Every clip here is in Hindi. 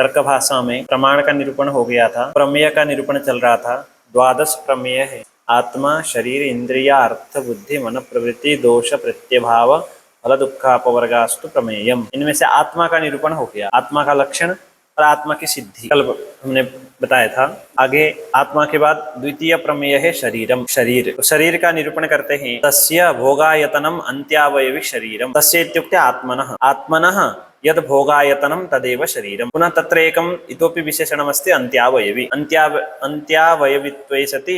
तर्क भाषा में प्रमाण का निरूपण हो गया था, प्रमेय का निरूपण चल रहा था। द्वादश प्रमेय है। आत्मा, शरीर, इंद्रिया, अर्थ, बुद्धि, मन, प्रवृत्ति, दोष, प्रत्यभाव, फल, दुख, अपवर्गास्तु प्रमेयम। इनमें से आत्मा का निरूपण हो गया, आत्मा का लक्षण और आत्मा की सिद्धि कल हमने बताया था। आगे आत्मा के बाद द्वितीय प्रमेय है शरीरम, शरीर। तो शरीर का निरूपण करते हैं, तस्य भोगायतनम अंत्यावयवी शरीरम। तस्य इत्युक्ते आत्मनः, आत्मनः यद भोगायतनम तदेव शरीरम। पुनः तत्र एकम इतोपि विशेषणमस्ति अंत्यावयवी। अंत्यावयवित्वे सति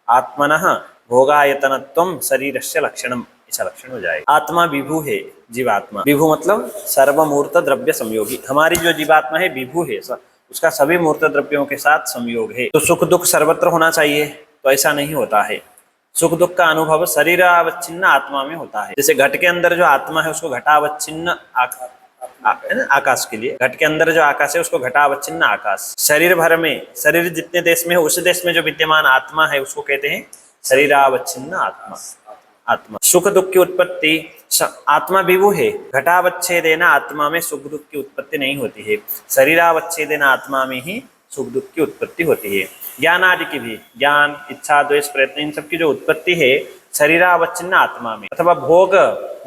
आत्मनः भोगायतनत्वं शरीरस्य लक्षणम, ऐसा लक्षण हो जाएगा। आत्मा विभु है, जीवात्मा। विभु मतलब सर्वमूर्त द्रव्य संयोगी। हमारी जो जीवात्मा है विभु है, उसका सभी मूर्त द्रव्यों के साथ संयोग है। तो सुख दुख सर्वत्र होना चाहिए, तो ऐसा नहीं होता है। सुख दुख का अनुभव शरीरावच्छिन्न आत्मा में होता है। जैसे घट के अंदर जो आत्मा है उसको घटावच्छिन्न आकाश के लिए, घट के अंदर जो आकाश है उसको घटावच्छिन्न आकाश। शरीर भर में, शरीर जितने देश में है उस देश में जो विद्यमान आत्मा है उसको कहते हैं शरीरावच्छिन्न आत्मा। आत्मा सुख दुख की उत्पत्ति, आत्मा विभु है, घटावच्छेदेन आत्मा में सुख दुख की उत्पत्ति नहीं होती है, शरीरावच्छेदेन आत्मा में ही सुख दुख की उत्पत्ति होती है। ज्ञान आदि की भी, ज्ञान, इच्छा, द्वेष, प्रयत्न, इन सब की जो उत्पत्ति है शरीरावच्छिन्न आत्मा में, अथवा भोग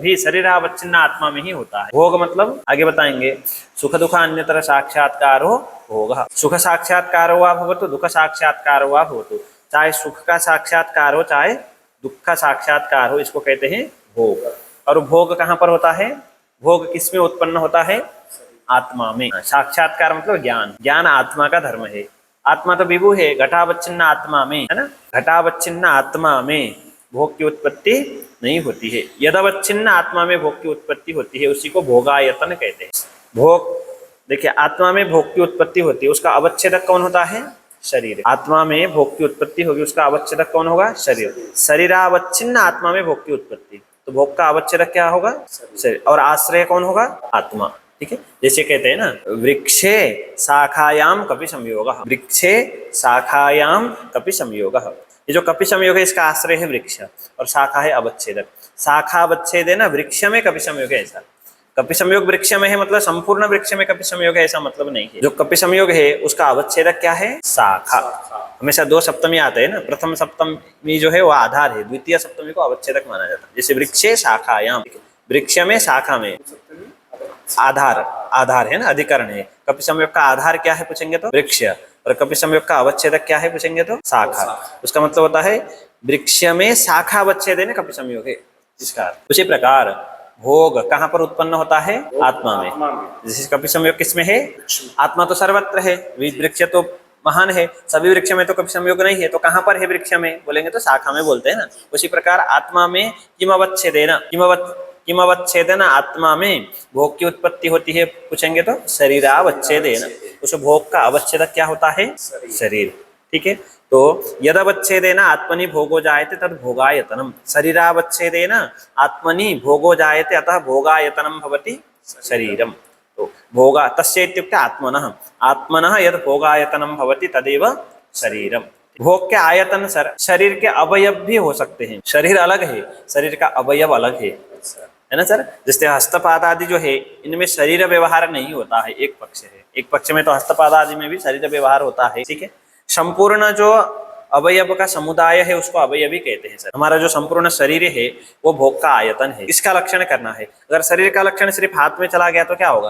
भी शरीरावच्छिन्न आत्मा में ही होता है। भोग मतलब आगे बताएंगे, सुख दुख अन्यतर साक्षात्कारो भोग। सुख साक्षात्कारो वा भवतु, दुख साक्षात्कारो वा भवतु। चाहे सुख का साक्षात्कार हो चाहे दुख का साक्षात्कार हो, इसको कहते हैं भोग। और भोग कहाँ पर होता है? भोग किसमें उत्पन्न होता है? आत्मा में। साक्षात्कार मतलब ज्ञान, ज्ञान आत्मा का धर्म है। आत्मा तो विभु है, घटावच्छिन्न आत्मा में है ना, घटावच्छिन्न आत्मा में भोग की उत्पत्ति नहीं होती है। यदवच्छिन्न आत्मा में भोग की उत्पत्ति होती है, उसी को भोगायतन कहते हैं। भोग देखिए, आत्मा में भोग की उत्पत्ति होती है, उसका अवच्छेदक कौन होता है? शरीर। आत्मा में भोग की उत्पत्ति होगी, उसका अवच्छेदक कौन होगा? शरीर। शरीरावच्छिन्न आत्मा में भोग की उत्पत्ति, तो भोग का अवच्छेदक क्या होगा? शरीर। और आश्रय कौन होगा? आत्मा। ठीक है, जैसे कहते हैं ना, वृक्षे शाखायाम कपि संयोगः, वृक्षे शाखायाम कपि संयोगः। ये जो कपि संयोग है इसका आश्रय है वृक्ष और शाखा है अवच्छेदक। शाखा अवच्छेद है ना, वृक्ष में कपि संयोग है, ऐसा। कपि संयोग वृक्ष में है मतलब संपूर्ण वृक्ष में कपि संयोग है ऐसा मतलब नहीं है। जो कपि संयोग है उसका अवच्छेदक क्या है? शाखा। हमेशा दो सप्तमी आते हैं ना, प्रथम सप्तमी जो है वो आधार है, द्वितीय सप्तमी को अवच्छेदक माना जाता है। जैसे वृक्षे शाखायाम, वृक्ष में शाखा में आधार, आधार है ना, अधिकरण है। कपि संयोग का आधार क्या है पूछेंगे तो वृक्ष, और कपि संयोग का अवच्छेदक क्या है पूछेंगे तो शाखा। उसका मतलब होता है वृक्ष में शाखा अवच्छेद है ना, कपि संयोग है इसका। उसी प्रकार भोग कहाँ पर उत्पन्न होता है? आत्मा में। जैसे कपि संयोग किसमें है? आत्मा तो सर्वत्र है, वृक्ष तो महान है, सभी वृक्ष में तो कपि संयोग नहीं है, तो कहाँ पर है वृक्ष में? बोलेंगे तो शाखा में बोलते हैं ना। उसी प्रकार आत्मा में किम अवच्छेदेन, किम अवच्छेदेन आत्मा में भोग की उत्पत्ति होती है पूछेंगे तो शरीरावच्छेदेन। उस भोग का अवच्छेदक क्या होता है? शरीर। ठीक है, तो यदवच्छेदेन आत्मनि भोगो जायते तद भोगायतनम, शरीरावच्छेदेन आत्मनि भोगो जायते अतः भोगायतनम भवति शरीरम। तो भोगा तस्य इत्युक्ते आत्मनः, आत्मनः यद भोगायतनम भवति तदेव शरीरम। भोग के आयतन शरीर के अवयव भी हो सकते हैं। शरीर अलग है, शरीर का अवयव अलग है ना सर। जैसे हस्तपाद आदि जो है इनमें शरीर व्यवहार नहीं होता है, एक पक्ष है, एक पक्ष में तो हस्तपाद आदि में भी शरीर व्यवहार होता है। ठीक है, संपूर्ण जो अवयव का समुदाय है उसको अवयवी कहते हैं सर। हमारा जो संपूर्ण शरीर है वो भोग का आयतन है, इसका लक्षण करना है। अगर शरीर का लक्षण सिर्फ हाथ में चला गया तो क्या होगा?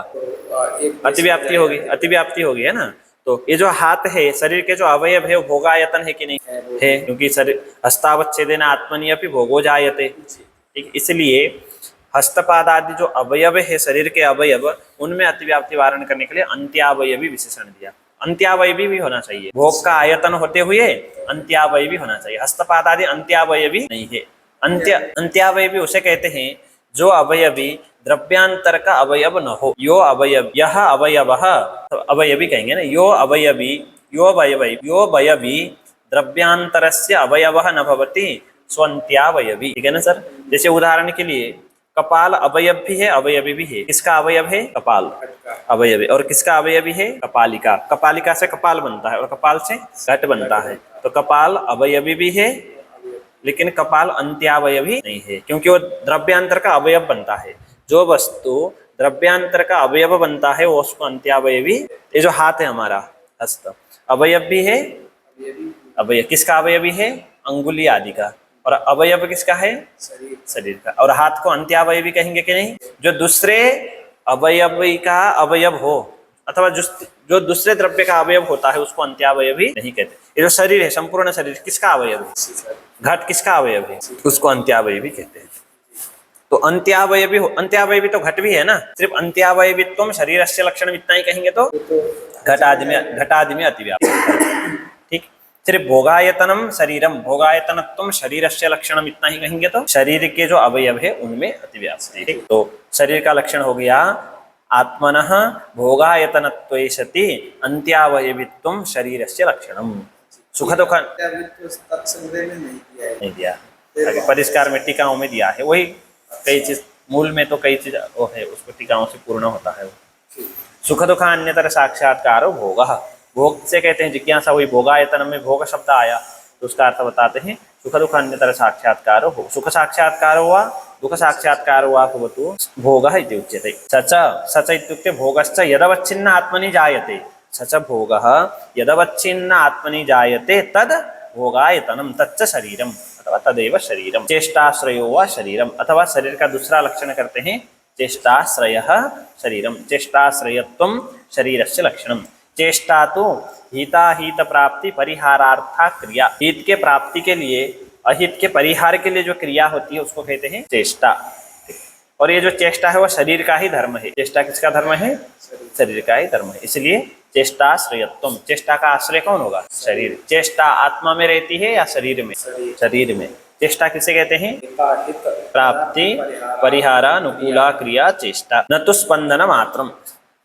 अतिव्याप्ति होगी, अतिव्याप्ति होगी है ना। तो ये जो हाथ है, शरीर के जो अवयव है वो भोगायतन है कि नहीं है? क्योंकि शरीर हस्तावच्छेदेन आत्मनि अपि भोगो जायते। ठीक, इसलिए हस्तपाद आदि जो अवयव है शरीर के अवयव, उनमें अतिव्याप्ति वारण करने के लिए अंत्यावयवी विशेषण दिया। अंत्यावयवी भी होना चाहिए, भोग का आयतन होते हुए अंत्यावयवी होना चाहिए। हस्तपाद आदि अंत्यावयवी नहीं है। अंत्यावयवी उसे कहते हैं जो अवयवी द्रव्यांतर का अवयव न हो। यो अवयव, यह अवयवः, अवयवी कहेंगे ना, यो अवयवी द्रव्यांतरस्य अवयवः न भवति स्वंत्यावयवी। ठीक है ना सर। जैसे उदाहरण के लिए कपाल अवयव भी है, अवयवी भी है। किसका अवयव है? कपाल अवयवी। और किसका अवयवी है? कपालिका। कपालिका से कपाल बनता है और कपाल से घट बनता है। तो कपाल अवयवी भी है लेकिन कपाल अंत्यावयवी नहीं है, क्योंकि वो द्रव्यांतर का अवयव बनता है। जो वस्तु द्रव्यांतर का अवयव बनता है वो उसको अंत्यावयवी। ये जो हाथ है हमारा हस्त, अवयव भी है, अवयव किसका अवयवी है? अंगुली आदि का। और अवयव किसका है? शरीर का। और हाथ को अंत्यावयवी कहेंगे कि नहीं? जो दूसरे अवयवी का अवयव हो अथवा जो दूसरे द्रव्य का अवयव होता है उसको अंत्यावयवी नहीं कहते। ये जो शरीर है, संपूर्ण शरीर किसका अवयव है? घट किसका अवयव है? उसको अंत्यावयवी कहते हैं। तो अंत्यावयवी हो, अंत्यावयवी तो घट भी है ना। सिर्फ अंत्यावयवित्वम शरीरस्य लक्षणम इतना ही कहेंगे तो घटादि में अतिव्याप्त। ठीक। सिर्फ भोगायतनम शरीरम, भोगायतनत्वम शरीरस्य लक्षणम इतना ही कहेंगे तो शरीर के जो अवयव है उनमें अतिव्याप्ति। ठीक। तो शरीर का लक्षण हो गया आत्मनः भोगायतनत्वैषति अंत्यावयवित्वम शरीरस्य लक्षणम। सुख दुख नहीं दिया, आगे परिष्कार में टीकाओं में दिया है। वही कई चीज मूल में तो कई चीज वो है, उसको टीकाओं से पूर्ण होता है। सुख दुख अन्यतर साक्षात्कार भोग, भोग से कहते हैं जिज्ञासा हुई। भोगायतन में भोग शब्द आया तो उसका अर्थ बताते हैं सुख दुख अन्यतर साक्षात्कार हो। सुख साक्षात्कार हुआ, दुख साक्षात्कार हुआ भवतु भोगः इति उच्यते। सच इत्युक्ते भोगश्च यदवच्छिन्न आत्मनि जायते, सच भोगः यदवच्छिन्न आत्मनि जायते तद भोगायतनम तच्च शरीरम अथवा तदेव शरीरम। चेष्टाश्रयो वा शरीरम, अथवा शरीर का दूसरा लक्षण करते हैं चेष्टाश्रयः शरीरम। चेष्टाश्रयत्वम शरीरस्य लक्षणम। चेष्टा तो हिताहित प्राप्ति परिहारार्था क्रिया, हित के प्राप्ति के लिए अहित के परिहार के लिए जो क्रिया होती है उसको कहते हैं चेष्टा। और ये जो चेष्टा है वो शरीर का ही धर्म है। चेष्टा किसका धर्म है? शरीर का ही धर्म है। इसलिए चेष्टाश्रयत्वम, चेष्टा का आश्रय कौन होगा? शरीर। चेष्टा आत्मा में रहती है या शरीर में? शरीर में। चेष्टा किसे कहते हैं? प्राप्ति परिहारानुकूला क्रिया चेष्टा, न तो स्पंदन मात्रम।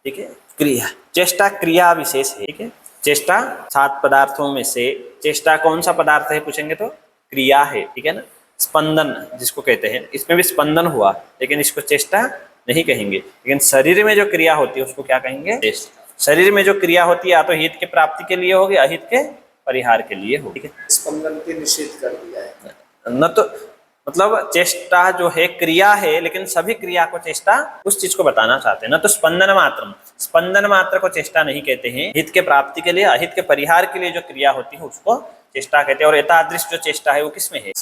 ठीक है, क्रिया। चेष्टा क्रिया विशेष है। ठीक है, चेष्टा 7 पदार्थों में से चेष्टा कौन सा पदार्थ है पूछेंगे तो क्रिया है। ठीक है ना। स्पंदन जिसको कहते हैं, इसमें भी स्पंदन हुआ लेकिन इसको चेष्टा नहीं कहेंगे। लेकिन शरीर में जो क्रिया होती है उसको क्या कहेंगे? चेष्टा। शरीर में जो क्रिया होती है या तो हित के प्राप्ति के लिए होगी, अहित के परिहार के लिए होगी। ठीक है, स्पंदन के निषेध कर दिया है। न तो मतलब चेष्टा जो है क्रिया है, लेकिन सभी क्रिया को चेष्टा उस चीज को बताना चाहते हैं। न तो स्पंदन मात्रम, स्पंदन मात्र को चेष्टा नहीं कहते हैं। हित के प्राप्ति के लिए, अहित के परिहार के लिए जो क्रिया होती है उसको चेष्टा कहते हैं। और एतादृश जो चेष्टा है वो किसमें है?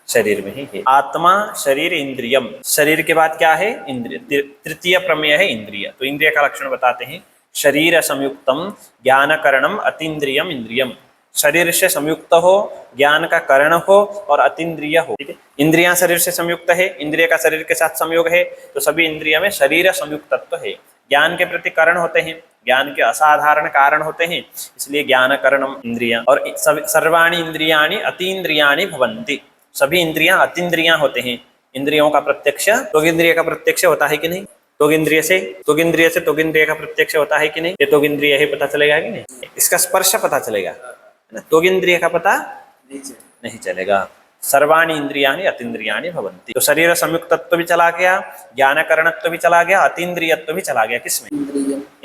शरीर में ही है। आत्मा शरीर इंद्रियम, शरीर के बाद क्या है? इंद्रिय। तृतीय प्रमेय है इंद्रिय। तो इंद्रिय का लक्षण बताते हैं शरीर संयुक्तम ज्ञान करणम अतीन्द्रियम इंद्रियम। शरीर से संयुक्त हो, ज्ञान का करण हो और अतीन्द्रिय हो। ठीक है, इंद्रियां शरीर से संयुक्त है, इंद्रिय का शरीर के साथ संयोग है, तो सभी इंद्रिय में शरीर संयुक्तत्व है। ज्ञान के प्रति करण होते हैं, ज्ञान के असाधारण कारण होते हैं, इसलिए ज्ञान करणम इंद्रियां। और सर्वाणि इंद्रियाणि अतीन्द्रियाणि भवन्ति, सभी इंद्रियां अतीन्द्रियां होते हैं। इंद्रियों का प्रत्यक्ष त्वगिंद्रिय का प्रत्यक्ष होता है कि नहीं? त्वगिंद्रिय से त्वगिंद्रिय का प्रत्यक्ष होता है कि नहीं? ये त्वगिंद्रिय ही पता चलेगा कि नहीं? इसका स्पर्श पता चलेगा, त्वगिंद्रिय का पता नहीं चलेगा। सर्वाणि इंद्रियाणि अतीन्द्रियाणि भवन्ति। तो शरीर संयुक्तत्व भी चला गया, ज्ञान करणत्व भी चला गया, अतीन्द्रियत्व भी चला गया। किसमें?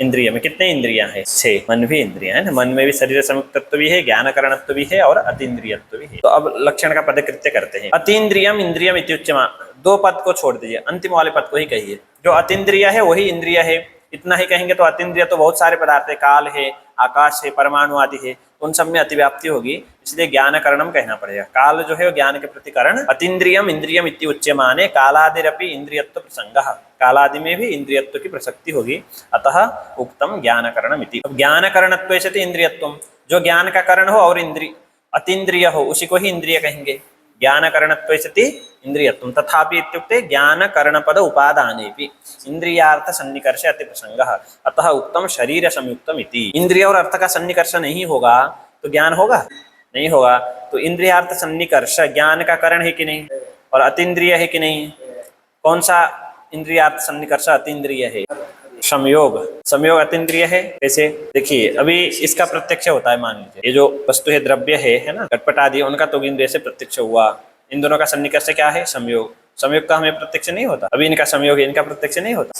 इंद्रिय में। कितने इंद्रियां हैं? 6। मन भी इंद्रियां है ना। मन में भी शरीर संयुक्तत्व भी है, ज्ञान करणत्व भी है और अतीन्द्रियत्व भी है। तो अब लक्षण का पदकृत्य करते हैं। अतीन्द्रियम इंद्रियम इत्युच्यमा, 2 पद को छोड़ दीजिए, अंतिम वाले पद को ही कहिए। जो अतीन्द्रिय है वही इंद्रिय है, इतना ही कहेंगे तो अतीन्द्रिय तो बहुत सारे पदार्थ है, काल है, आकाश है, परमाणु आदि है, उन सब में अतिव्याप्ति होगी, इसलिए ज्ञान करणम कहना पड़ेगा। काल जो है वो ज्ञान के प्रति करण। अतीन्द्रियम इंद्रियम इति उच्यमाने कालादिरपि इंद्रियत्व प्रसंगः, कालादि में भी इंद्रियत्व की प्रसक्ति होगी, अतः उक्तम ज्ञान करणम इति। अब ज्ञान करणत्व से इंद्रियत्वम, जो ज्ञान का करण हो और अतीन्द्रिय हो उसी को ही इंद्रिय कहेंगे। ज्ञान करणत्व सति इंद्रियत्वम तथापि इत्युक्ते ज्ञान करणपद उपादानेपि इंद्रियार्थ सन्निकर्ष अति प्रसंगः, अतः उत्तम शरीर संयुक्तम इति। इंद्रिय और अर्थ का सन्निकर्ष नहीं होगा तो ज्ञान होगा? नहीं होगा। तो इंद्रियार्थ सन्निकर्ष ज्ञान का करण है कि नहीं? और अतीन्द्रिय है कि नहीं? कौन सा इंद्रियार्थ सन्निकर्ष अतीन्द्रिय है? संयोग। संयोग अतीन्द्रिय है। कैसे? देखिए, अभी इसका प्रत्यक्ष होता है। मान लीजिए ये जो वस्तु है, द्रव्य है ना, घटपट आदि, उनका तो इंद्रिय से प्रत्यक्ष हुआ। इन दोनों का सन्निकर्ष क्या है? संयोग। संयोग का हमें प्रत्यक्ष नहीं होता। अभी इनका संयोग है, इनका प्रत्यक्ष नहीं होता।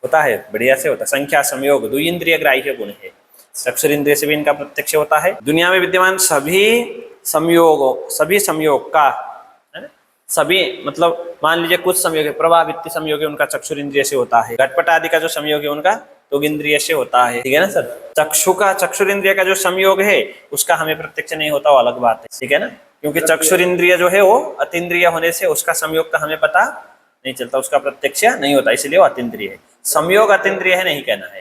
होता है, बढ़िया से होता। संख्या संयोग द्विइंद्रिय ग्राह्य गुण है। अक्षर इंद्रिय से भी इनका प्रत्यक्ष होता है। दुनिया में विद्यमान सभी संयोग का, है ना, सभी मतलब मान लीजिए कुछ संयोग है, प्रभावित संयोग है उनका चक्षुरिंद्रिय से होता है, घटपट आदि का जो संयोग है उनका त्वगिंद्रिय से होता है, ठीक है ना सर। चक्षुरिंद्रिय का जो संयोग है उसका हमें प्रत्यक्ष नहीं होता, वो अलग बात है, ठीक है ना। क्योंकि चक्षुरिंद्रिय जो है वो अतीन्द्रिय होने से उसका संयोग का हमें पता नहीं चलता, उसका प्रत्यक्ष नहीं होता, इसलिए वो अतीन्द्रिय है। संयोग अतीन्द्रिय है नहीं कहना है।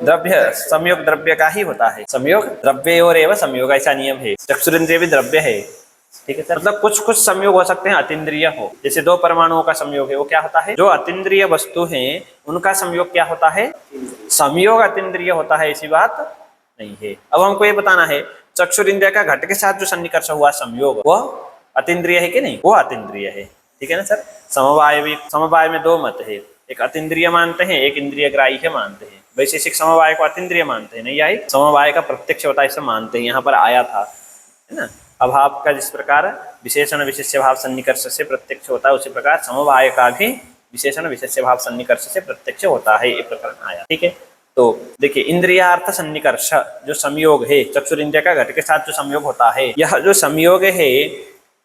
द्रव्य संयोग द्रव्य का ही होता है, संयोग द्रव्य और एवं संयोग, ऐसा नियम है। चक्षुरिंद्रिय भी द्रव्य है, ठीक है सर। मतलब कुछ संयोग हो सकते हैं अतीन्द्रिय हो, जैसे दो परमाणुओं का संयोग है, वो क्या होता है, जो अतीन्द्रिय वस्तु है उनका संयोग क्या होता है, संयोग अतीन्द्रिय होता है, ऐसी बात नहीं है। अब हमको ये बताना है चक्षुरिंद्रिय का घट के साथ जो सन्निकर्ष हुआ संयोग वो अतीन्द्रिय है कि नहीं, वो अतीन्द्रिय है, ठीक है ना सर। समवाय में दो मत है, एक अतीन्द्रिय मानते हैं, एक इंद्रिय ग्राह्य मानते हैं। वैशेषिक समवाय को अतीन्द्रिय मानते हैं, नहीं आई समवाय का प्रत्यक्ष होता है ऐसा मानते हैं, यहाँ पर आया था, है ना। अभाव का जिस प्रकार विशेषण विशेष्य भाव सन्निकर्ष से प्रत्यक्ष होता है, उसी प्रकार समवाय का भी विशेषण विशेष्य भाव सन्निकर्ष से प्रत्यक्ष होता है, ये प्रकरण आया, ठीक है। तो देखिए इंद्रियार्थ सन्निकर्ष जो संयोग है, चक्षुरिंद्रिय का घट के साथ जो संयोग होता है, यह जो संयोग है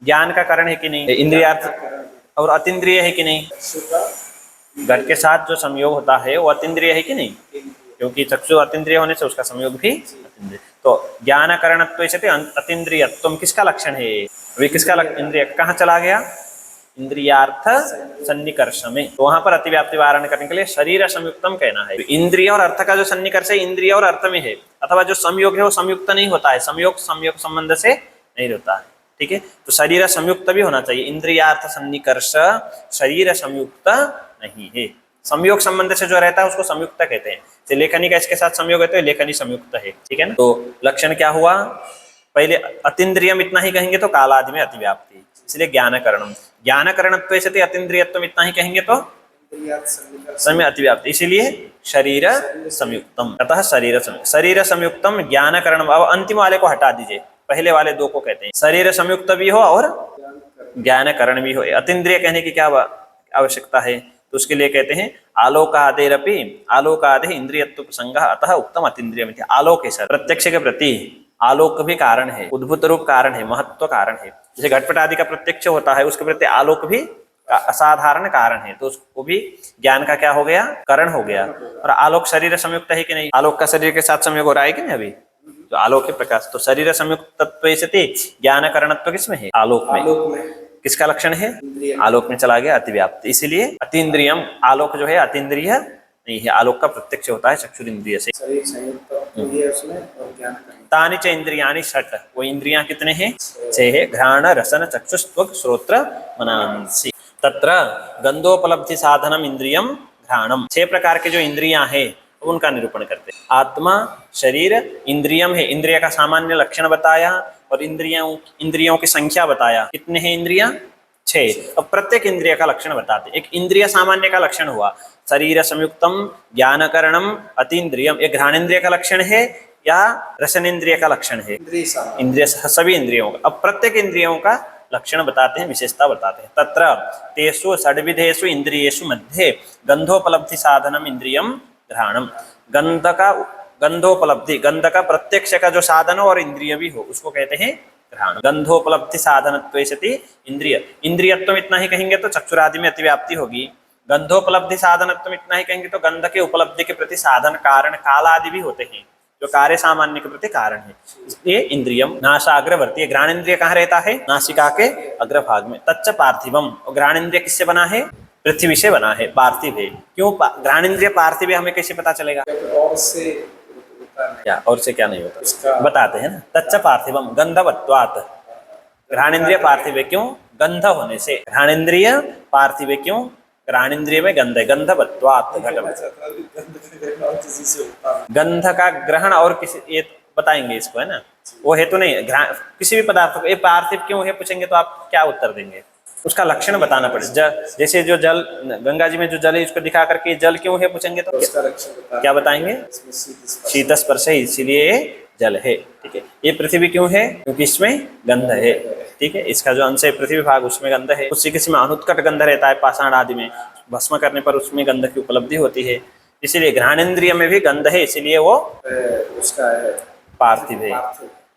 ज्ञान का कारण है कि नहीं, इंद्रियार्थ और अतीन्द्रिय है कि नहीं, घट के साथ जो संयोग होता है वो अतीन्द्रिय है कि नहीं, क्योंकि चक्षु अतीन्द्रिय होने से उसका संयोग भी अतीन्द्रिय। तो ज्ञान करणत्व अतीन्द्रियत्व किसका लक्षण है, वे किसका इंद्रिय कहाँ चला गया, इंद्रियार्थ सन्निकर्ष में। तो वहां पर अतिव्याप्ति वारण करने के लिए शरीर संयुक्तम कहना है। इंद्रिय और अर्थ का जो सन्निकर्ष है इंद्रिय और अर्थ में है, अथवा जो संयोग है वो संयुक्त नहीं होता है, संयोग संबंध से नहीं होता है, ठीक है। तो शरीर संयुक्त भी होना चाहिए, इंद्रियार्थ सन्निकर्ष शरीर संयुक्त नहीं है, संयोग संबंध से जो रहता है उसको संयुक्त कहते हैं। तो लेखनी का इसके साथ संयोग है तो लेखनी संयुक्त है, ठीक है ना। तो लक्षण क्या हुआ, पहले अतीन्द्रियम इतना ही कहेंगे तो कालादि में अतिव्याप्ति, इसलिए ज्ञान करणत्व से अतीन्द्रियत्व इतना ही कहेंगे तो समय अतिव्याप्ति, इसीलिए शरीर संयुक्तम, अतः शरीर संयुक्तम ज्ञान करणम। अब अंतिम वाले को हटा दीजिए, पहले वाले दो को कहते हैं शरीर संयुक्त भी हो और ज्ञान करण भी हो। अतीन्द्रिय कहने की क्या आवश्यकता है, तो उसके लिए कहते हैं आलोकादेरपि आलोकादे इंद्रियत्व प्रसंग अतः उत्तम अतीन्द्रिय। आलोक है सर, प्रत्यक्ष के प्रति आलोक भी कारण है, उद्भूत रूप कारण है, महत्व कारण है। जैसे घटपट आदि का प्रत्यक्ष होता है उसके प्रति आलोक भी असाधारण कारण है, तो उसको भी ज्ञान का क्या हो गया, करण हो गया। और आलोक शरीर संयुक्त है कि नहीं, आलोक का शरीर के साथ संयोग हो रहा है कि नहीं अभी, तो आलोक के प्रकाश, तो शरीर संयुक्त तत्व ज्ञान करणत्व किसमें है, आलोक में। किसका लक्षण है, आलोक में चला गया अतिव्याप्ति, इसीलिए अतीन्द्रियम, आलोक जो है अतीन्द्रिय नहीं है, आलोक का प्रत्यक्ष होता है चक्षुरिंद्रिय से। तानि च इंद्रियाणि षट्, वो इंद्रियां कितने हैं, 6 है। घ्राण रसन चक्षुस्त्वक् श्रोत्र मनांसि, तत्र गंधोपलब्धि साधनम इंद्रियम घ्राणम। 6 प्रकार के जो इंद्रियां हैं उनका निरूपण करते हैं। आत्मा शरीर इंद्रियम है, इंद्रिय का सामान्य लक्षण बताया और इंद्रियों की संख्या बताया। कितने हैं इंद्रियां, 6। अब प्रत्येक इंद्रिय का लक्षण बताते। एक इंद्रिय सामान्य का लक्षण हुआ शरीर संयुक्तम ज्ञानकरणम अतीन्द्रियम, एक घ्राणेन्द्रिय का लक्षण है या रसनेन्द्रिय का लक्षण है, इंद्रिय सभी इंद्रियों का। अब प्रत्येक इंद्रियों का लक्षण बताते हैं, विशेषता बताते हैं। तत्र तेषु षड्विधेषु इंद्रियेषु मध्ये गंधोपलब्धि साधनम इंद्रियम घ्राणम। गंधोपलब्धि, गंध का प्रत्यक्ष का जो साधन हो और इंद्रिय भी हो उसको कहते हैं घ्राण। गंधोपलब्धि साधनत्व इंद्रिय, इंद्रियत्व इतना ही कहेंगे तो चक्षुरादि में अतिव्याप्ति होगी। गंधोपलब्धि साधनत्व इतना ही कहेंगे तो गंध के उपलब्धि के प्रति साधन कारण काल आदि भी होते हैं जो कार्य सामान्य के प्रति कारण है, इसलिए इंद्रियम। नासाग्रवर्ती, घ्राणेन्द्रिय कहाँ रहता है, नासिका के अग्रभाग में। तच्च पार्थिवम, और घ्राणेन्द्रिय किससे बना है, पृथ्वी से बना है, पार्थिव है। क्यों घ्राणेन्द्रिय पार्थिव है, हमें कैसे पता चलेगा, और से क्या और से क्या नहीं होता बताते हैं ना। तच्च पार्थिवम गंधवत्वात्, घ्राणेन्द्रिय पार्थिव है क्यों, गंध होने से। घ्राणेन्द्रिय पार्थिव है क्यों, घ्राणेन्द्रिय में गंध है, गंधवत्वात्। गंध का ग्रहण और किसी, ये बताएंगे इसको, है ना, वो हेतु नहीं। किसी भी पदार्थ को ये पार्थिव क्यों है पूछेंगे तो आप क्या उत्तर देंगे, उसका लक्षण बताना पड़ेगा। जैसे जो जल, गंगा जी में जो जल है उसको दिखा करके जल क्यों है पूछेंगे तो क्या बताएंगे, शीत स्पर्श है इसीलिए जल है, ठीक है। ये पृथ्वी क्यों है, क्योंकि इसमें गंध है, ठीक है। इसका जो अंश है पृथ्वी भाग उसमें गंध है। उससे किसी में अनुत्कट गंध रहता है, पाषाण आदि में भस्म करने पर उसमें गंध की उपलब्धि होती है, इसीलिए घ्राणेन्द्रिय में भी गंध है, इसीलिए वो उसका पार्थिव है।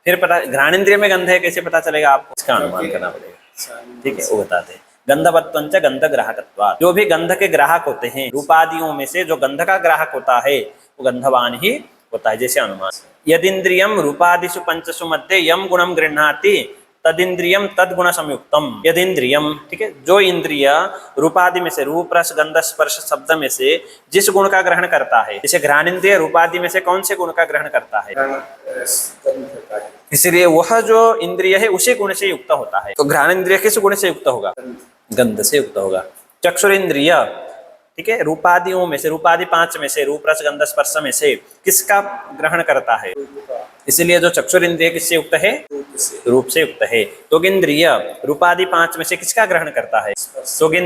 फिर पता घ्राणेन्द्रिय में गंध है कैसे पता चलेगा आपको, इसका अनुमान करना पड़ेगा। ठीक है, वो बताते हैं। गंधवत्वंच गंध ग्राहकत्वात्, जो भी गंध के ग्राहक होते हैं रूपादियों में से जो गंध का ग्राहक होता है वो गंधवान ही होता है। जैसे अनुमान, यदिंद्रियम रूपादिषु पंचसु मध्ये यम गुणम गृह्णाति तदिंद्रियम तद्गुण संयुक्तम। यदिंद्रियम, ठीक है, जो इंद्रिय रूपादि में से रूप रस गंध स्पर्श शब्द में से जिस गुण का ग्रहण करता है, जैसे घ्राणेन्द्रिय रूपादि में से कौन से गुण का ग्रहण करता है, इसलिए वह जो इंद्रिय है उसी गुण से युक्त होता है। तो घ्राणेन्द्रिय किस गुण से युक्त होगा, गंध से युक्त होगा। चक्षुरेन्द्रिय, ठीक है, रूपादियों में से, रूपादि पांच में से रूप रस गंध स्पर्श में से किसका ग्रहण करता है, इसलिए जो चक्षुरेन्द्रिय किससे युक्त है, रूप से युक्त है। त्वगिंद्रिय रूपादि पांच में से किसका ग्रहण करता है,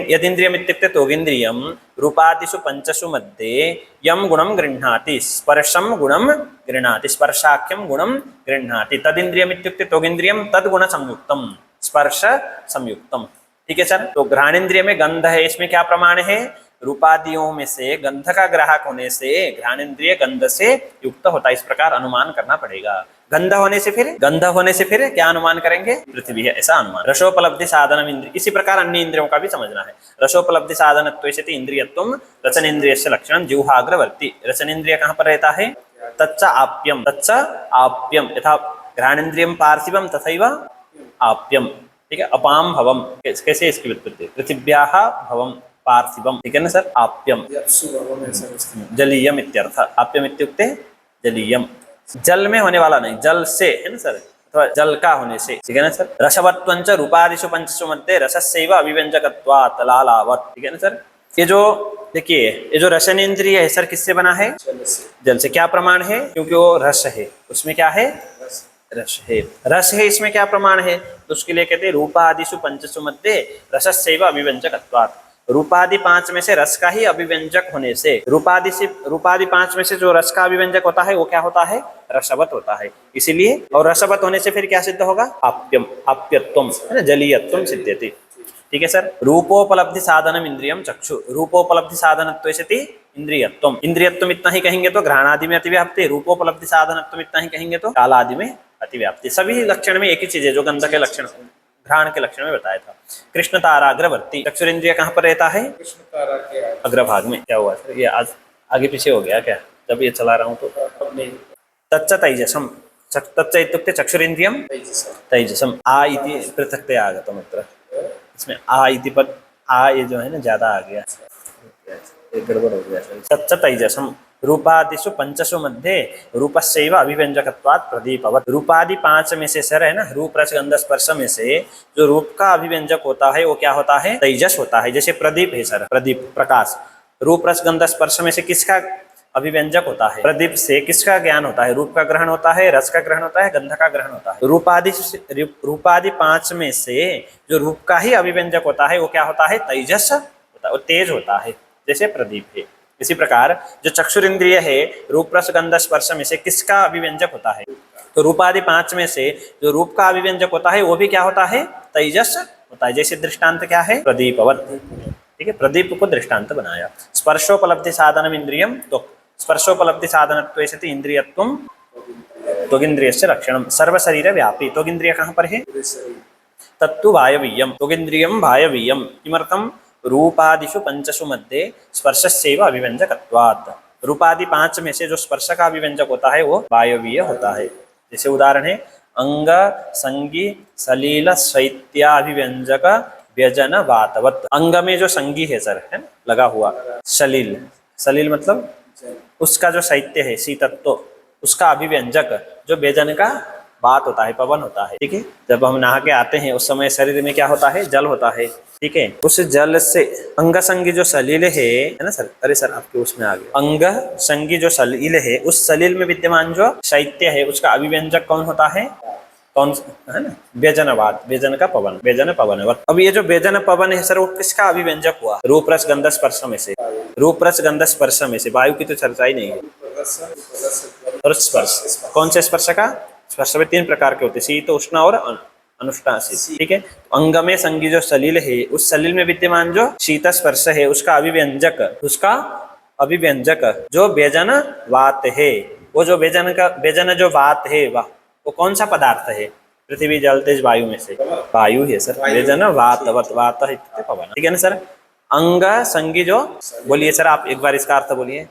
यदिंद्रियम इत्युक्ते त्वगिंद्रियम रूपादिषु पंचसु मध्ये यम गुणम गृह्णाति स्पर्शम गुणम गृह्णाति स्पर्शाख्यम गुणम गृह्णाति। तदिंद्रियम इत्युक्ते त्वगिंद्रियम तद्गुण संयुक्तम स्पर्श संयुक्तम। ठीक है सर, तो घ्राणेन्द्रिय में गंध है, इसमें क्या प्रमाण है, रूपादियों में से गंध का ग्राहक होने से घ्राणेन्द्रिय गंध से युक्त होता है। इस प्रकार अनुमान करना पड़ेगा। गंध होने से फिर क्या अनुमान करेंगे, पृथ्वी है, ऐसा अनुमान। रसोपलब्धि साधनम इंद्रिय, इसी प्रकार अन्य इंद्रियों का भी समझना है। रसोपलब्धि साधनत्वेषति इंद्रियत्वम रसनेन्द्रियस्य लक्षणम जिह्वाग्रवर्ती। रसनेन्द्रिय कहाँ पर रहता है, तच्च आप्यम यथा घ्राणेन्द्रियम पार्थिवम तथैव आप्यम। ठीक है, अपाम भवम, कैसे इसकी व्युत्पत्ति, पृथिव्याः भवम पार्थिवम, ठीक है ना सर। आप्यम जलीयम इत्यर्थ, आप्यम इत्युक्ते जलीयम, जल में होने वाला नहीं, जल से, है ना सर, अथवा जल का होने से, ठीक है ना सर। रसवत्वंच रूपादिषु पंचसु मध्ये रसस्यैव अभिव्यंजकत्वात् लालावत्, ठीक है ना सर। ये जो देखिए, ये जो रसनेन्द्रिय है सर किससे बना है, जल से। क्या प्रमाण है, क्योंकि वो रस है, उसमें क्या है, रस है, रस है, इसमें क्या प्रमाण है, तो उसके लिए कहते हैं रूपादिषु पंचसु मध्ये रसस्यैव अभिव्यंजकत्वात्। रूपादि पांच में से रस का ही अभिव्यंजक होने से, रूपादि पांच में से जो रस का अभिव्यंजक होता है वो क्या होता है, रसवत होता है। इसीलिए, और रसवत होने से फिर क्या सिद्ध होगा, आप्यम, आप्यत्वम, है ना, जलीयत्वम सिद्ध्यति। ठीक है सर। रूपोपलब्धि साधनम इंद्रियम चक्षु, रूपोपलब्धि साधनत्वेषति इंद्रियत्वम। इंद्रियत्वम इतना ही कहेंगे तो घ्राणादि में अतिव्याप्ति, रूपोपलब्धि साधनत्वम इतना ही कहेंगे तो कालादि में अतिव्याप्ति। सभी लक्षण में एक ही चीज है जो गंध के लक्षण, घ्राण के लक्षण में बताया था। कृष्ण ताराग्रवर्ती, चक्षुरेंद्रिय कहाँ पर रहता है, अग्रभाग में। क्या हुआ सर, ये आज आगे पीछे हो गया क्या, जब ये चला रहा हूँ तो। तच्च तैजसम, तच्च इत्युक्ते चक्षुरेंद्रियम तैजसम। आ इति पृथक्तया आगतम् अत्र, इसमें आ इति पद, आ ये जो है ना ज्यादा आ गया, गड़बड़ हो गया सर। तच्च तैजसम रूपादिषु पंचसु मध्ये रूपस्यैव अभिव्यंजकत्वात् प्रदीपवत्। रूपादि पांच में से सर है ना, रूप रस गंध स्पर्श में से जो रूप का अभिव्यंजक होता है वो क्या होता है, तेजस होता है। जैसे प्रदीप है सर, प्रदीप प्रकाश। रूप रस गंध स्पर्श में से किसका अभिव्यंजक होता है, प्रदीप से किसका ज्ञान होता है, रूप का ग्रहण होता है, रस का ग्रहण होता है, गंध का ग्रहण होता है। रूपादि पांच में से जो रूप का ही अभिव्यंजक होता है वो क्या होता है, तेजस होता है, वो तेज होता है, जैसे प्रदीप है। इसी प्रकार जो चक्षुरेंद्रिय है रूप रस गंध स्पर्श में से किसका अभिव्यंजक होता है, तो रूपादि पांच में से जो रूप का अभिव्यंजक होता है वो भी क्या होता है, तेजस होता है। जैसे दृष्टांत क्या है, प्रदीपवत। ठीक है, प्रदीप को दृष्टांत बनाया। स्पर्शोपलब्धि साधनम इंद्रियम, तो स्पर्शोपलब्धि साधनत्वेषति इंद्रियत्वम त्वगिंद्रियस्य लक्षणम। सर्वशरीर व्यापी, त्वगिंद्रिय कहाँ पर है, तत्तु वायवीयम, त्वगिंद्रियम वायवीयम। किमर्थम, रूपादिषु पंचसु मध्ये स्पर्शस्यैव अभिव्यंजकत्वात्। रूपादि पांच में से जो स्पर्श का अभिव्यंजक होता है वो वायवीय होता है। जैसे उदाहरण है, अंग संगी सलील शैत्याभिव्यंजक व्यजन वातवत। अंग में जो संगी है सर, है लगा हुआ, सलील, सलील मतलब उसका जो शैत्य है, शीतत्व, उसका अभिव्यंजक जो व्यजन का बात होता है, पवन होता है। ठीक है, जब हम नहा के आते हैं उस समय शरीर में क्या होता है, जल होता है। ठीक है, उस जल से अंग संगी जो सलील है ना सर, अरे सर आपके उसमें आ गया, अंग संगी जो सलील है, उस सलील में विद्यमान जो शैत्य है उसका अभिव्यंजक कौन होता है, कौन है ना, व्यजनवाद, व्यजन का पवन, व्यजन पवनवत। अब ये जो व्यजन पवन है सर वो किसका अभिव्यंजक हुआ, रूप रस गंध स्पर्श में से, रूप रस गंध स्पर्श में से। वायु की तो चर्चा ही नहीं है। और स्पर्श, कौन से स्पर्श का, स्पर्श में तीन प्रकार के होते हैं, शीत उष्ण और अनुष्णासित। ठीक है, अंग में संगी जो सलील है उस सलील में विद्यमान जो शीत स्पर्श है उसका अभिव्यंजक, उसका अभिव्यंजक जो व्यजन वात है, वो जो व्यजन का, व्यजन जो वात है वो कौन सा पदार्थ है, पृथ्वी जल तेज वायु में से। वायु है सर, व्यजन वात वात इत्युक्ते पवन, ठीक है ना सर। अंग संगी जो, बोलिए सर आप एक बार इसका अर्थ बोलिए।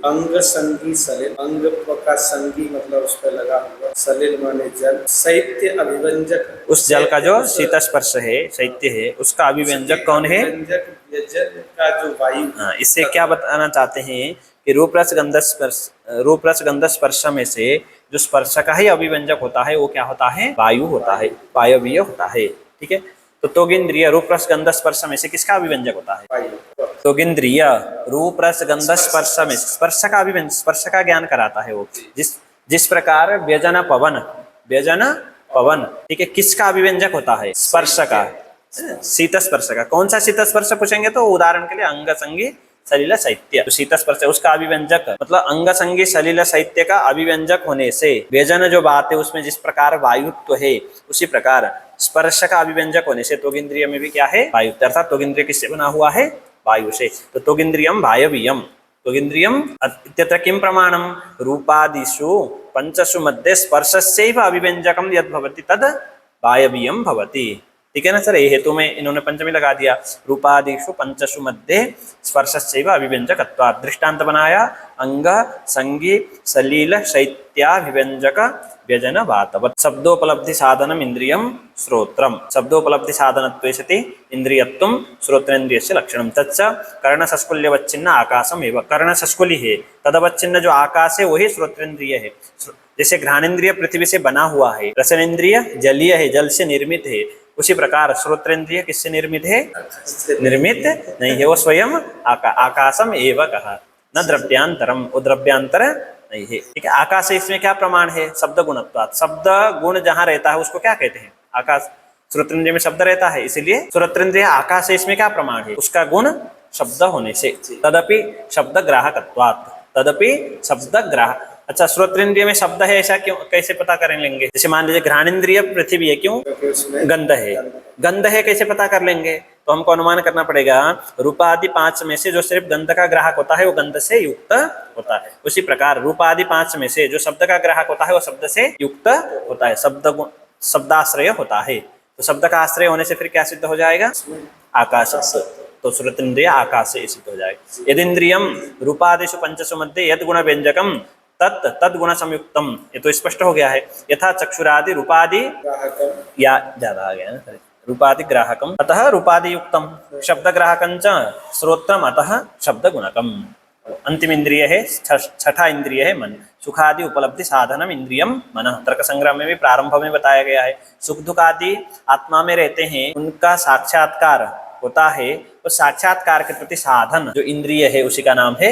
अंग संगी सलिल, अंग का संगी मतलब उस पर लगा हुआ, सलिल माने जल, शैत्य अभिव्यंजक, उस जल का जो शीत स्पर्श है, शैत्य है, उसका अभिव्यंजक कौन है? अभिव्यंजक व्यजन का जो वायु। हाँ, इससे क्या बताना चाहते हैं कि रूप रस गंध स्पर्श में से जो स्पर्श का ही अभिव्यंजक होता है वो क्या होता है? वायु होता है, वायवीय होता है, ठीक है। तो त्वगिंद्रिय रूप रस गंध स्पर्श में से किसका अभिव्यंजक होता है? वायु। त्वगिंद्रिय रूप रस गंध स्पर्श में स्पर्श का अभिव्यंजक, स्पर्श का ज्ञान कराता है वो। जिस प्रकार व्यजन पवन, ठीक है, किसका अभिव्यंजक होता है? स्पर्श का, शीत स्पर्श का। कौन सा शीत स्पर्श पूछेंगे तो उदाहरण के लिए अंग संगी सलिल शैत्य, तो शीत स्पर्श है उसका अभिव्यंजक, मतलब अंग संगी सलिल शैत्य का अभिव्यंजक होने से व्यजन जो बात है उसमें जिस प्रकार वायुत्व है, उसी प्रकार स्पर्श का अभिव्यंजक होने से त्वगिंद्रिय में भी क्या है? वायु। अर्थात त्वगिंद्रिय किससे बना हुआ है? वायु से। तो त्वगिंद्रियम वायवीयम, त्वगिंद्रियम इत्यत्र किं प्रमाणम? रूपादिषु पंचसु मध्ये स्पर्शस्यैव अभिव्यंजकम यद् भवति तद् वायवीयम भवति, ठीक है ना सर। ये हेतु में इन्होंने पंचमी लगा दिया, रूपादिषु पंचसु मध्ये स्पर्शस्यैव अभिव्यंजकत्वात्। दृष्टांत बनाया अंग संगी सलील शैत्याभिव्यंजक व्यजन वातवत्। शब्दोपलब्धि साधनम इंद्रियम श्रोत्रम, शब्दोपलब्धि साधनत्वे सति इंद्रियत्वं श्रोत्रेन्द्रियस्य लक्षणम। तच्च कर्णसस्कुल्यवच्चिन्न आकाशम एव, कर्णसस्कुली है, तदवच्चिन्न जो आकाश है वही श्रोत्रेन्द्रिय है। जैसे घ्राणेन्द्रिय पृथ्वी से बना हुआ है, रसनेन्द्रिय जलीय है, जल से निर्मित है, उसी प्रकार श्रोत्रेन्द्रिय किससे निर्मित है? निर्मित नहीं है, वो स्वयं आकाशम एव कहा, न द्रव्यांतरम, वो द्रव्यांतर नहीं है, ठीक है। आकाश से इसमें क्या प्रमाण है? शब्द गुणत्वात्। शब्द गुण जहाँ रहता है उसको क्या कहते हैं? आकाश। श्रोत्रेन्द्रिय में शब्द रहता है, इसलिए श्रोत्रेन्द्रिय आकाश से इसमें क्या प्रमाण है? उसका गुण शब्द होने से। तदपि शब्द ग्राहकत्वात्, तदपि शब्द ग्राहक। अच्छा, श्रोत्रेन्द्रिय में शब्द है ऐसा क्यों, कैसे पता कर लेंगे? जैसे मान लीजिए घ्राणेन्द्रिय पृथ्वी है, क्यों? गंध है, गंध है, कैसे पता कर लेंगे? तो हमको अनुमान करना पड़ेगा रूपादि 5 में से जो सिर्फ गंध का ग्राहक होता है वो गंध से युक्त होता है। उसी प्रकार रूपादि 5 में से जो शब्द का ग्राहक होता है वो शब्द से युक्त होता है, शब्दाश्रय होता है। तो शब्द का आश्रय होने से फिर क्या सिद्ध हो जाएगा? आकाश। तो श्रोत्रेन्द्रिय आकाश से सिद्ध हो जाएगा। यदिंद्रियम रूपादिषु पंचसु मध्ये यद गुण व्यंजकम तद गुण संयुक्तम, ये तो स्पष्ट हो गया है। यथा चक्षुरादि रूपादि, या ज्यादा आ गया ना, रूपादि ग्राहकम अतः रूपादि युक्तम, शब्द ग्राहकं च श्रोत्रम अतः शब्द गुणकम। अंतिम इंद्रिय है, छठा इंद्रिय है मन। सुखादि उपलब्धि साधनम इंद्रियम मन। तर्क संग्रह में भी प्रारंभ में बताया गया है, सुख दुख आदि आत्मा में रहते हैं, उनका साक्षात्कार होता है, तो साक्षात्कार के प्रति साधन जो इंद्रिय है उसी का नाम है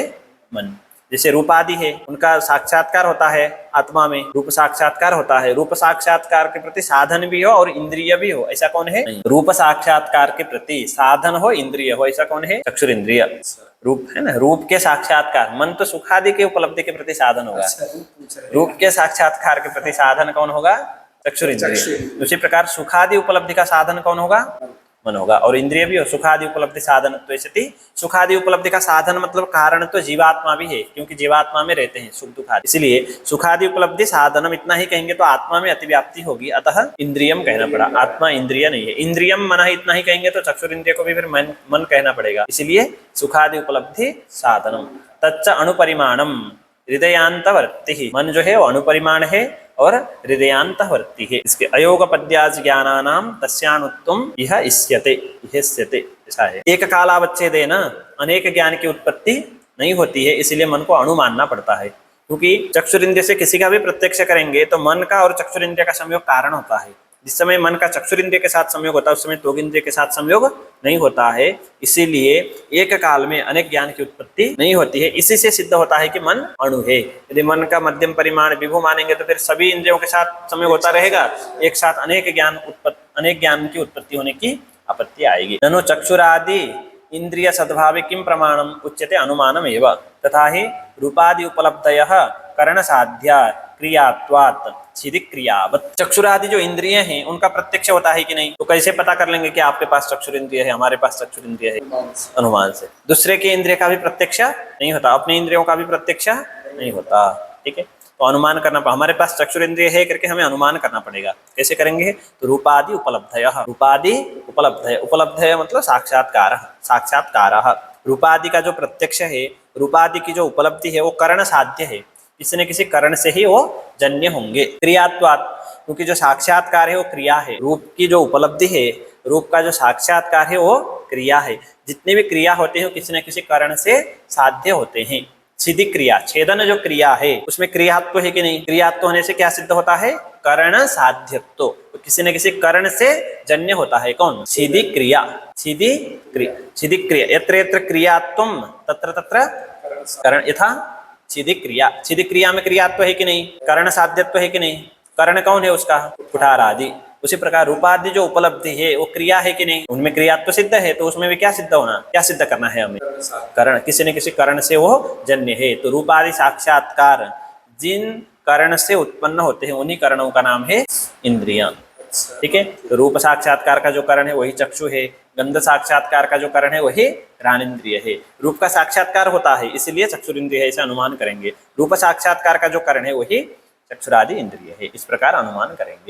मन। जैसे रूपादि है, उनका साक्षात्कार होता है आत्मा में, रूप साक्षात्कार होता है, रूप साक्षात्कार के प्रति साधन भी हो और इंद्रिय भी हो, ऐसा कौन है? रूप साक्षात्कार के प्रति साधन हो, इंद्रिय हो, ऐसा कौन है? चक्षुरिंद्रिय। रूप है ना, रूप के साक्षात्कार, मन तो सुखादि के उपलब्धि के प्रति साधन होगा, रूप के साक्षात्कार के प्रति साधन कौन होगा? चक्षुरिंद्रिय। उसी प्रकार सुखादि उपलब्धि का साधन कौन होगा? मन होगा। और इंद्रिय भी हो, सुखादि उपलब्धि साधन तो ऐसे, सुखादि उपलब्धि का साधन मतलब कारण तो जीवात्मा भी है, क्योंकि जीवात्मा में रहते हैं सुख दुख आदि, इसलिए सुखादि उपलब्धि साधनम इतना ही कहेंगे तो आत्मा में अतिव्याप्ति होगी, अतः इंद्रियम कहना पड़ा। आत्मा इंद्रिय नहीं है, इंद्रियम मन इतना ही कहेंगे तो चक्षुरिंद्रिय को भी फिर मन कहना पड़ेगा, इसलिए सुखादि उपलब्धि साधनम। तच्च अणुपरिमाणम हृदयांतवर्ति, मन जो है वो अणुपरिमाण है और हृदयांतवर्ति है। इसके अयोगपद्याज ज्ञानानाम तस्यानुत्वम यह इष्यते, ऐसा है। एक कालावच्छेदेन अनेक ज्ञान की उत्पत्ति नहीं होती है, इसलिए मन को अणु मानना पड़ता है, क्योंकि चक्षुरिंद्रिय से किसी का भी प्रत्यक्ष करेंगे तो मन का और चक्षुरिंद्रिय का संयोग कारण होता है। जिस समय मन का चक्षुरिंद्रिय के साथ संयोग होता है उस समय त्वगिंद्रिय के साथ संयोग नहीं होता है, इसीलिए एक काल में अनेक ज्ञान की उत्पत्ति नहीं होती है। इसी से सिद्ध होता है कि मन अणु है। यदि मन का मध्यम परिमाण विभु मानेंगे तो फिर सभी इंद्रियों के साथ संयोग होता रहेगा, एक साथ अनेक ज्ञान की उत्पत्ति होने की आपत्ति आएगी। ननु चक्षुरादि इंद्रिय सद्भावे किम प्रमाणम उच्यते अनुमानम एव, तथा ही रूपादि उपलब्धयः कर्ण साध्या क्रियात्वात् सीधी क्रियावत्। चक्षुरादि जो इंद्रिय हैं उनका प्रत्यक्ष होता है कि नहीं, तो कैसे पता कर लेंगे कि आपके पास चक्षुरिंद्रिय है, हमारे पास चक्षुरिंद्रिय है? अनुमान से। दूसरे के इंद्रिय का भी प्रत्यक्ष नहीं होता, अपने इंद्रियों का भी प्रत्यक्ष नहीं होता, ठीक है। तो अनुमान करना, हमारे पास चक्षुरेंद्रिय है करके हमें अनुमान करना पड़ेगा। कैसे करेंगे? तो रूपादि उपलब्धयः, रूपादि उपलब्धय, उपलब्धय मतलब साक्षात्कार, साक्षात्कारः। रूपादि का जो प्रत्यक्ष है, रूपादि की जो उपलब्धि है वो करण साध्य है, किसी न किसी करण से ही वो जन्य होंगे। क्रियात्वात्, क्योंकि जो साक्षात्कार है वो क्रिया है, रूप की जो उपलब्धि है, रूप का जो साक्षात्कार है वो क्रिया है। जितने भी क्रिया होते हैं वो किसी न किसी कारण से साध्य होते हैं। सीधी क्रिया, छेदन जो क्रिया है उसमें क्रियात्व है कि नहीं? क्रियात्व होने से क्या सिद्ध होता है? करण साध्यत्व, तो किसी न किसी करण से जन्य होता है। कौन? सीधी क्रिया, सीधी क्रिया, सीधी क्रिया। यत्र यत्र क्रियात्वम तत्र तत्र करण, यथा सीधी क्रिया, सीधी क्रिया में क्रियात्व है कि नहीं? करण साध्यत्व है कि नहीं? करण कौन है उसका? कुठार आदि। उसी प्रकार रूपादि जो उपलब्धि है वो क्रिया है कि नहीं? उनमें क्रियात्व सिद्ध है, तो उसमें भी क्या सिद्ध होना, क्या सिद्ध करना है हमें? करण, किसी न किसी करण से वो जन्य है। तो रूपादि साक्षात्कार जिन करण से उत्पन्न होते हैं उन्हीं करणों का नाम है इंद्रियां। ठीक है, तो रूप साक्षात्कार का जो करण है वही चक्षु है, गंध साक्षात्कार का जो करण है वही घ्राणेन्द्रिय है। रूप का साक्षात्कार होता है इसलिए चक्षुरिंद्रिय है, ऐसा अनुमान करेंगे। रूप साक्षात्कार का जो करण है वही चक्षुरादि इंद्रिय है, इस प्रकार अनुमान करेंगे।